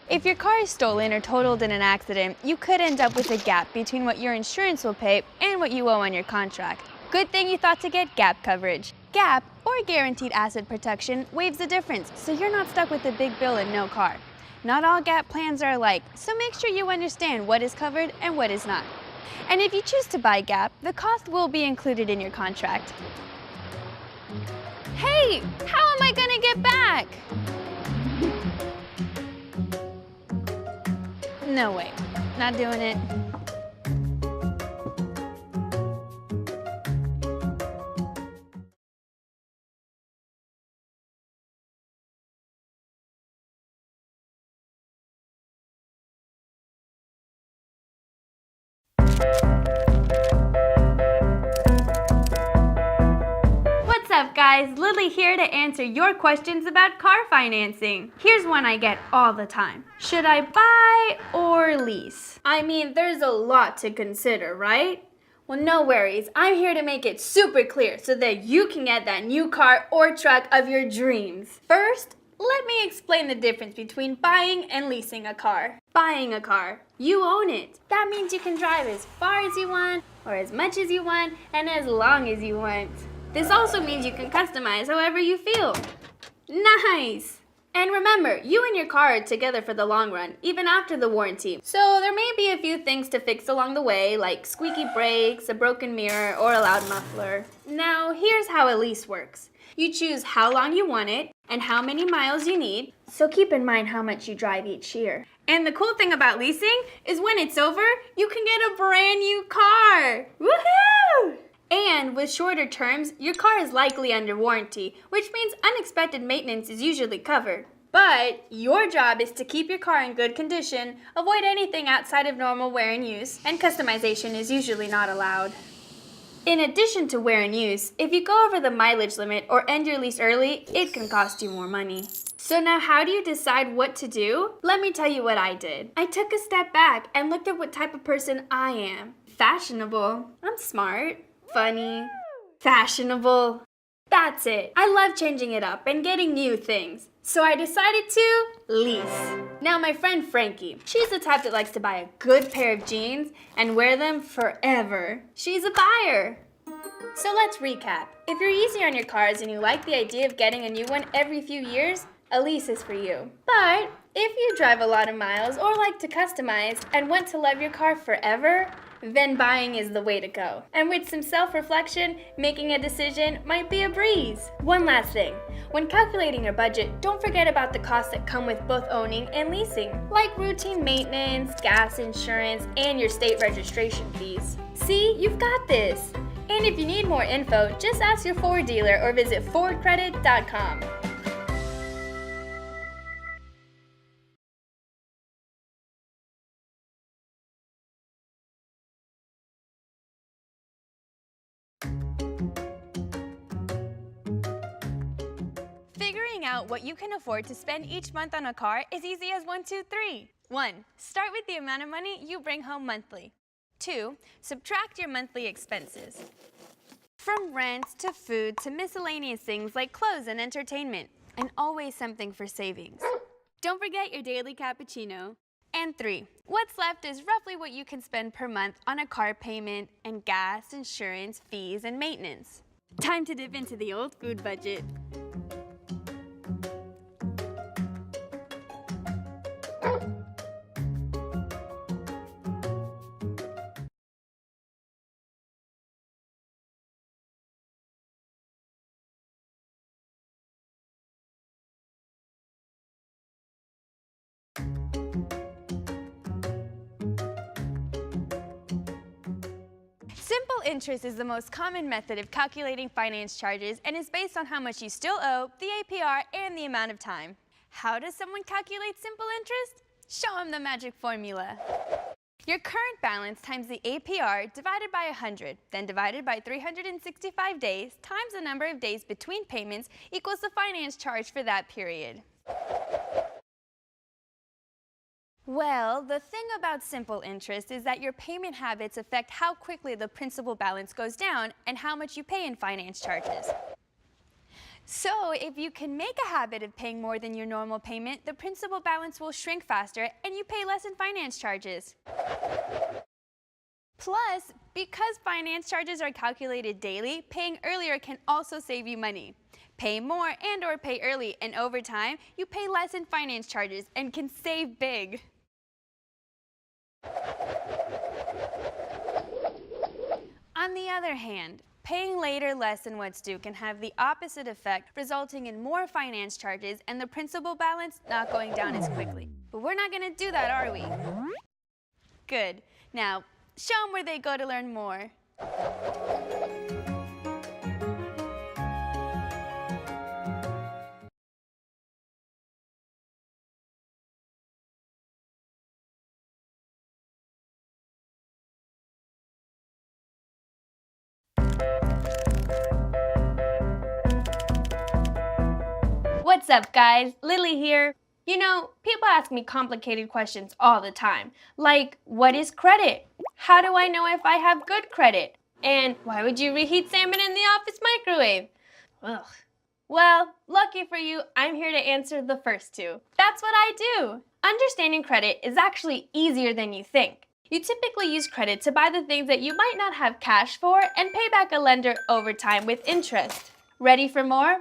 If your car is stolen or totaled in an accident, you could end up with a gap between what your insurance will pay and what you owe on your contract. Good thing you thought to get gap coverage. Gap, or Guaranteed Asset Protection, waives the difference, so you're not stuck with a big bill and no car. Not all gap plans are alike, so make sure you understand what is covered and what is not. And if you choose to buy gap, the cost will be included in your contract. Hey, how am I gonna get back? No way, not doing it. What's up guys, Lily here to answer your questions about car financing. Here's one I get all the time. Should I buy or lease? I mean, there's a lot to consider, right? Well, no worries. I'm here to make it super clear so that you can get that new car or truck of your dreams. First, let me explain the difference between buying and leasing a car. Buying a car, you own it. That means you can drive as far as you want, or as much as you want, and as long as you want. This also means you can customize however you feel. Nice! And remember, you and your car are together for the long run, even after the warranty. So there may be a few things to fix along the way, like squeaky brakes, a broken mirror, or a loud muffler. Now, here's how a lease works. You choose how long you want it and how many miles you need, so keep in mind how much you drive each year. And the cool thing about leasing is when it's over, you can get a brand new car! Woohoo! And with shorter terms, your car is likely under warranty, which means unexpected maintenance is usually covered. But your job is to keep your car in good condition, avoid anything outside of normal wear and use, and customization is usually not allowed. In addition to wear and use, if you go over the mileage limit or end your lease early, it can cost you more money. So now how do you decide what to do? Let me tell you what I did. I took a step back and looked at what type of person I am. Fashionable. I'm smart. Funny, fashionable. That's it. I love changing it up and getting new things. So I decided to lease. Now my friend Frankie, she's the type that likes to buy a good pair of jeans and wear them forever. She's a buyer. So let's recap. If you're easy on your cars and you like the idea of getting a new one every few years, a lease is for you. But if you drive a lot of miles or like to customize and want to love your car forever, then buying is the way to go. And with some self-reflection, making a decision might be a breeze. One last thing. When calculating your budget, don't forget about the costs that come with both owning and leasing, like routine maintenance, gas insurance, and your state registration fees. See, you've got this. And if you need more info, just ask your Ford dealer or visit FordCredit.com. Figuring out what you can afford to spend each month on a car is easy as 1, 2, 3. 1. Start with the amount of money you bring home monthly. 2. Subtract your monthly expenses. From rent to food to miscellaneous things like clothes and entertainment, and always something for savings. Don't forget your daily cappuccino. And 3. What's left is roughly what you can spend per month on a car payment and gas, insurance, fees, and maintenance. Time to dip into the old food budget. Simple interest is the most common method of calculating finance charges and is based on how much you still owe, the APR, and the amount of time. How does someone calculate simple interest? Show them the magic formula. Your current balance times the APR divided by 100, then divided by 365 days times the number of days between payments equals the finance charge for that period. Well, the thing about simple interest is that your payment habits affect how quickly the principal balance goes down and how much you pay in finance charges. So, if you can make a habit of paying more than your normal payment, the principal balance will shrink faster and you pay less in finance charges. Plus, because finance charges are calculated daily, paying earlier can also save you money. Pay more and/or pay early, and over time, you pay less in finance charges and can save big. On the other hand, paying later less than what's due can have the opposite effect, resulting in more finance charges and the principal balance not going down as quickly. But we're not going to do that, are we? Good. Now, show them where they go to learn more. What's up, guys? Lily here. You know, people ask me complicated questions all the time, like, what is credit? How do I know if I have good credit? And why would you reheat salmon in the office microwave? Ugh. Well, lucky for you, I'm here to answer the first two. That's what I do. Understanding credit is actually easier than you think. You typically use credit to buy the things that you might not have cash for and pay back a lender over time with interest. Ready for more?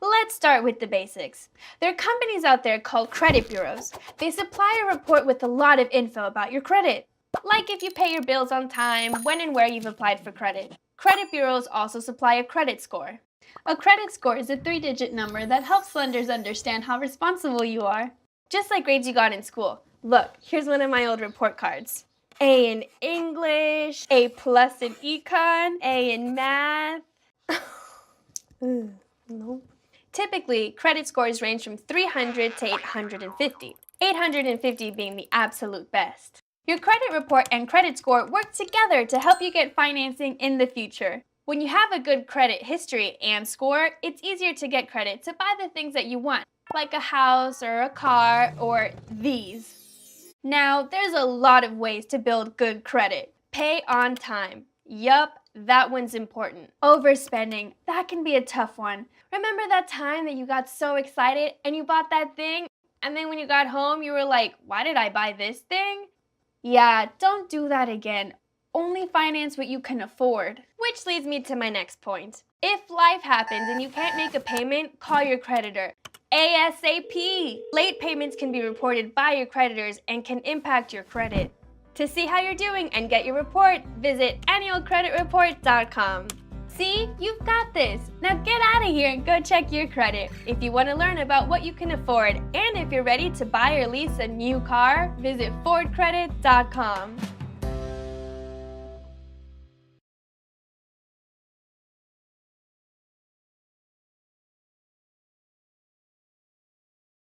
Let's start with the basics. There are companies out there called credit bureaus. They supply a report with a lot of info about your credit, like if you pay your bills on time, when and where you've applied for credit. Credit bureaus also supply a credit score. A credit score is a 3-digit number that helps lenders understand how responsible you are. Just like grades you got in school. Look, here's one of my old report cards. A in English, A+ in econ, A in math. No. Typically, credit scores range from 300 to 850, 850 being the absolute best. Your credit report and credit score work together to help you get financing in the future. When you have a good credit history and score, it's easier to get credit to buy the things that you want, like a house or a car or these. Now, there's a lot of ways to build good credit. Pay on time. Yup, that one's important. Overspending, that can be a tough one. Remember that time that you got so excited and you bought that thing, and then when you got home you were like, why did I buy this thing? Yeah, don't do that again. Only finance what you can afford. Which leads me to my next point. If life happens and you can't make a payment, call your creditor. ASAP! Late payments can be reported by your creditors and can impact your credit. To see how you're doing and get your report, visit annualcreditreport.com. See, you've got this. Now get out of here and go check your credit. If you want to learn about what you can afford and if you're ready to buy or lease a new car, visit fordcredit.com.